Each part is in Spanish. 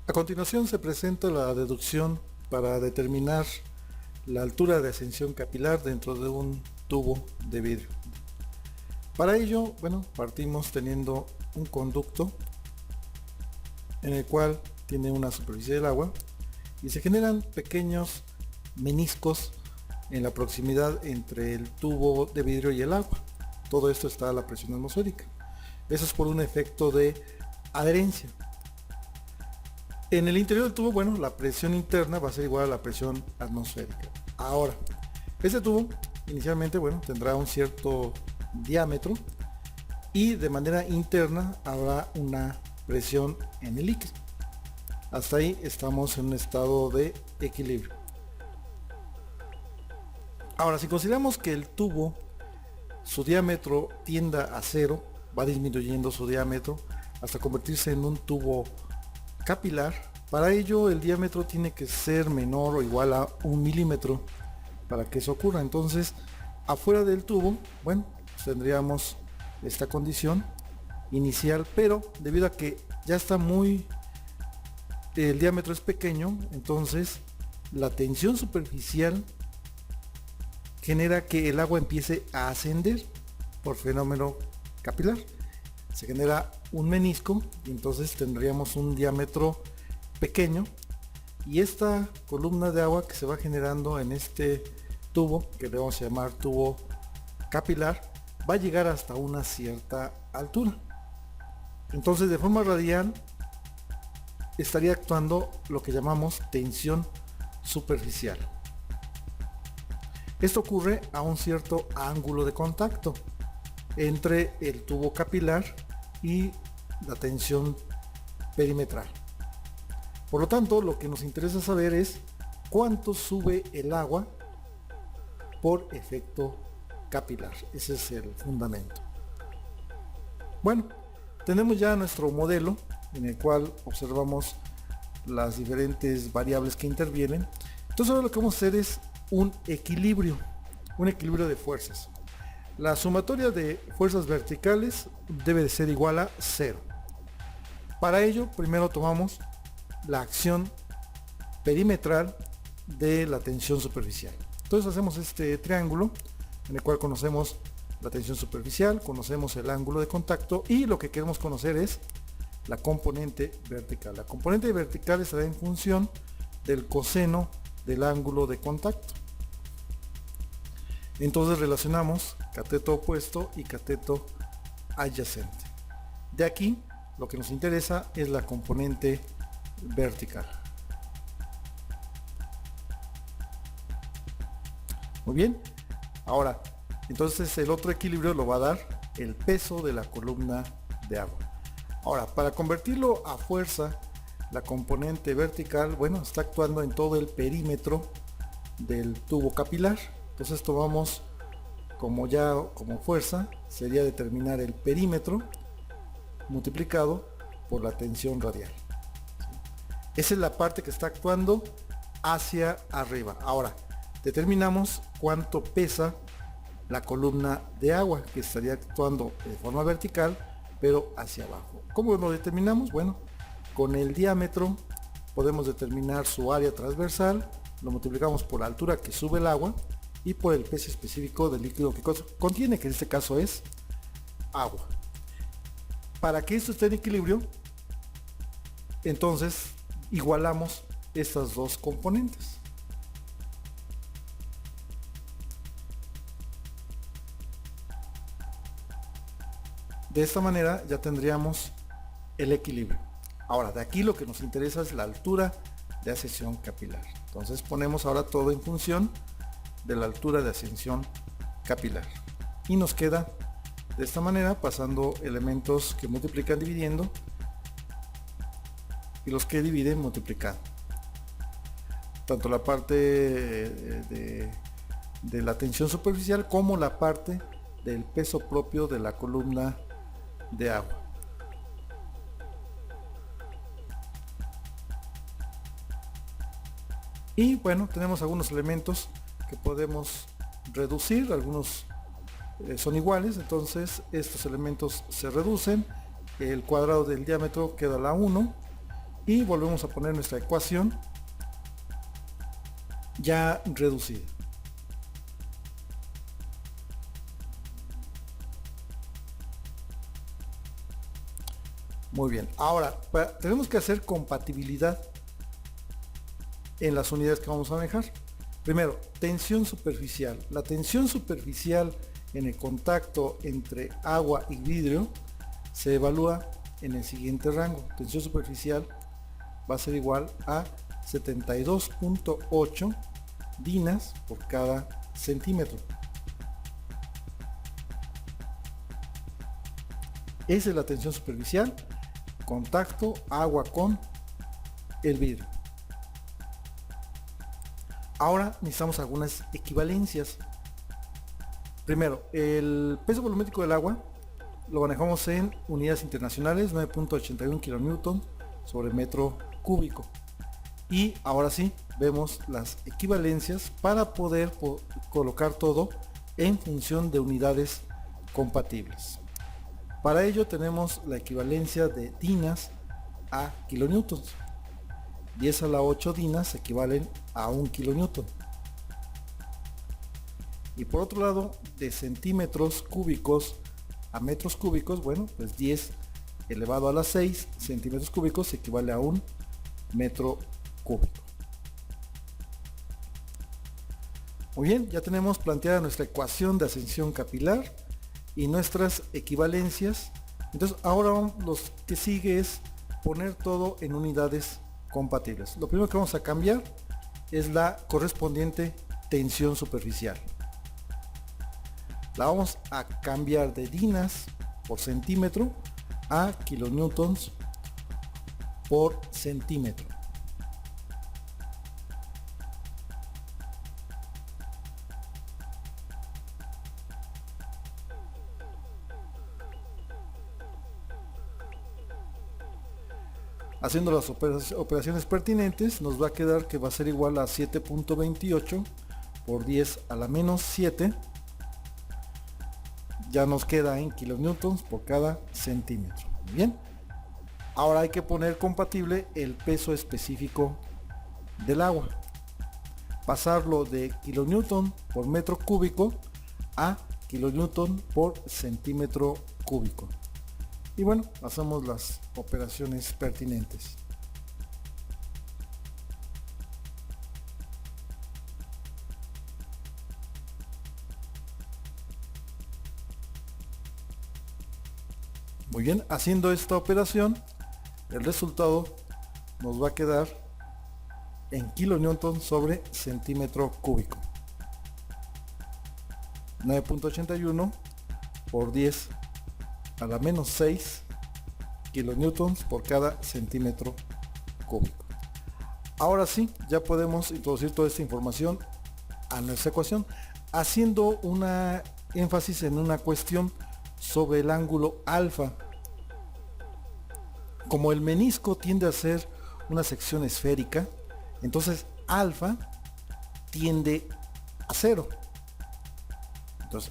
A continuación se presenta la deducción para determinar la altura de ascensión capilar dentro de un tubo de vidrio. Para ello, partimos teniendo un conducto en el cual tiene una superficie del agua y se generan pequeños meniscos en la proximidad entre el tubo de vidrio y el agua. Todo esto está a la presión atmosférica. Eso es por un efecto de adherencia. En el interior del tubo, la presión interna va a ser igual a la presión atmosférica. Ahora, este tubo inicialmente, tendrá un cierto diámetro y de manera interna habrá una presión en el líquido. Hasta ahí estamos en un estado de equilibrio. Ahora, si consideramos que el tubo, su diámetro tienda a cero, va disminuyendo su diámetro hasta convertirse en un tubo capilar. Para ello el diámetro tiene que ser menor o igual a 1 milímetro para que eso ocurra. Entonces, afuera del tubo, tendríamos esta condición inicial, pero debido a que ya está el diámetro es pequeño, entonces la tensión superficial genera que el agua empiece a ascender por fenómeno capilar. Se genera un menisco y entonces tendríamos un diámetro pequeño, y esta columna de agua que se va generando en este tubo, que le vamos a llamar tubo capilar, va a llegar hasta una cierta altura. Entonces, de forma radial estaría actuando lo que llamamos tensión superficial. Esto ocurre a un cierto ángulo de contacto entre el tubo capilar y la tensión perimetral. Por lo tanto, lo que nos interesa saber es cuánto sube el agua por efecto capilar. Ese es el fundamento. Tenemos ya nuestro modelo en el cual observamos las diferentes variables que intervienen. Entonces ahora lo que vamos a hacer es un equilibrio de fuerzas. La sumatoria de fuerzas verticales debe de ser igual a 0. Para ello, primero tomamos la acción perimetral de la tensión superficial. Entonces hacemos este triángulo en el cual conocemos la tensión superficial, conocemos el ángulo de contacto y lo que queremos conocer es la componente vertical. La componente vertical estará en función del coseno del ángulo de contacto. Entonces relacionamos cateto opuesto y cateto adyacente. De aquí lo que nos interesa es la componente vertical. Muy bien. Ahora, entonces el otro equilibrio lo va a dar el peso de la columna de agua. Ahora, para convertirlo a fuerza, la componente vertical, está actuando en todo el perímetro del tubo capilar. Entonces tomamos como fuerza, sería determinar el perímetro multiplicado por la tensión radial. Esa es la parte que está actuando hacia arriba. Ahora, determinamos cuánto pesa la columna de agua, que estaría actuando de forma vertical, pero hacia abajo. ¿Cómo lo determinamos? Con el diámetro podemos determinar su área transversal, lo multiplicamos por la altura que sube el agua y por el peso específico del líquido que contiene, que en este caso es agua. Para que esto esté en equilibrio, entonces igualamos estas dos componentes. De esta manera ya tendríamos el equilibrio. Ahora, de aquí lo que nos interesa es la altura de ascensión capilar. Entonces ponemos ahora todo en función de la altura de ascensión capilar. Y nos queda de esta manera, pasando elementos que multiplican dividiendo y los que dividen multiplicando. Tanto la parte de la tensión superficial como la parte del peso propio de la columna de agua. Y tenemos algunos elementos que podemos reducir, algunos son iguales, entonces estos elementos se reducen, el cuadrado del diámetro queda a la 1 y volvemos a poner nuestra ecuación ya reducida. Muy bien, ahora tenemos que hacer compatibilidad en las unidades que vamos a manejar. Primero, tensión superficial. La tensión superficial en el contacto entre agua y vidrio se evalúa en el siguiente rango. Tensión superficial va a ser igual a 72.8 dinas por cada centímetro. Esa es la tensión superficial, contacto agua con el vidrio. Ahora necesitamos algunas equivalencias. Primero, el peso volumétrico del agua lo manejamos en unidades internacionales, 9.81 kN sobre metro cúbico. Y ahora sí, vemos las equivalencias para poder colocar todo en función de unidades compatibles. Para ello tenemos la equivalencia de dinas a kilonewtons. 10 a la 8 dinas equivalen a 1 kilonewton. Y por otro lado, de centímetros cúbicos a metros cúbicos, bueno, pues 10 elevado a la 6 centímetros cúbicos equivale a 1 metro cúbico. Muy bien, ya tenemos planteada nuestra ecuación de ascensión capilar y nuestras equivalencias. Entonces ahora lo que sigue es poner todo en unidades compatibles. Lo primero que vamos a cambiar es la correspondiente tensión superficial. La vamos a cambiar de dinas por centímetro a kilonewtons por centímetro. Haciendo las operaciones pertinentes, nos va a quedar que va a ser igual a 7.28 por 10 a la menos 7. Ya nos queda en kilonewtons por cada centímetro. Bien, ahora hay que poner compatible el peso específico del agua. Pasarlo de kilonewton por metro cúbico a kilonewton por centímetro cúbico. Y bueno, hacemos las operaciones pertinentes. Muy bien, haciendo esta operación, el resultado nos va a quedar en kilonewton sobre centímetro cúbico. 9.81 por 10 a la menos 6 kilonewtons por cada centímetro cúbico. Ahora sí, ya podemos introducir toda esta información a nuestra ecuación, haciendo una énfasis en una cuestión sobre el ángulo alfa. Como el menisco tiende a ser una sección esférica, entonces alfa tiende a 0.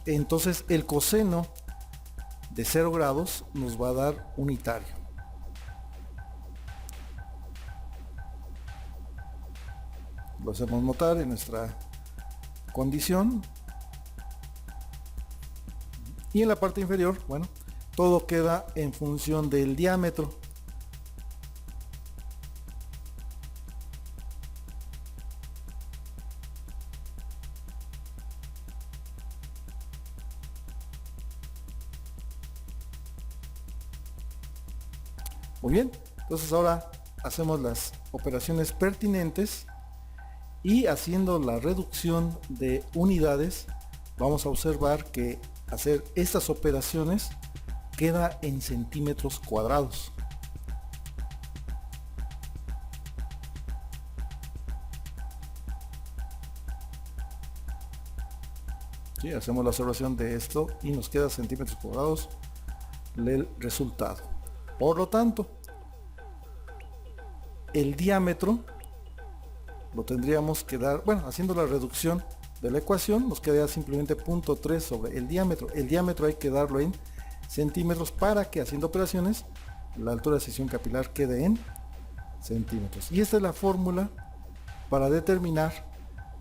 Entonces el coseno de 0 grados nos va a dar unitario. Lo hacemos notar en nuestra condición. Y en la parte inferior, bueno, todo queda en función del diámetro. Muy bien, entonces ahora hacemos las operaciones pertinentes y haciendo la reducción de unidades vamos a observar que hacer estas operaciones queda en centímetros cuadrados. Sí, hacemos la observación de esto y nos queda centímetros cuadrados el resultado. Por lo tanto, el diámetro lo tendríamos que dar, bueno, haciendo la reducción de la ecuación, nos queda simplemente 0.3 sobre el diámetro. El diámetro hay que darlo en centímetros para que, haciendo operaciones, la altura de sección capilar quede en centímetros. Y esta es la fórmula para determinar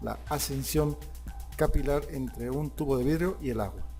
la ascensión capilar entre un tubo de vidrio y el agua.